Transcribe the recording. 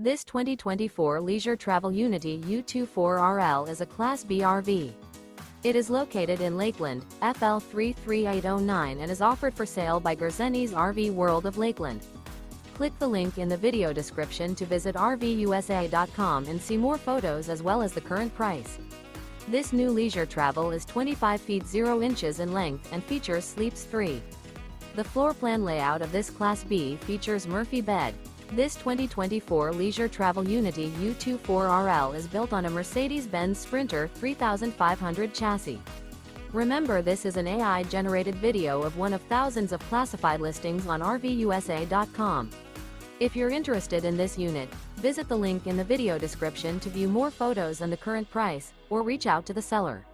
This 2024 Leisure Travel Unity U24RL is a Class B RV. It is located in Lakeland, FL 33809 and is offered for sale by Gerzeny's RV World of Lakeland. Click the link in the video description to visit RVUSA.com and see more photos as well as the current price. This new leisure travel is 25 feet 0 inches in length and features sleeps 3. The floor plan layout of this Class B features Murphy bed. This 2024 Leisure Travel Unity U24RL is built on a Mercedes-Benz Sprinter 3500 chassis. Remember, this is an AI-generated video of one of thousands of classified listings on RVUSA.com. If you're interested in this unit, visit the link in the video description to view more photos and the current price, or reach out to the seller.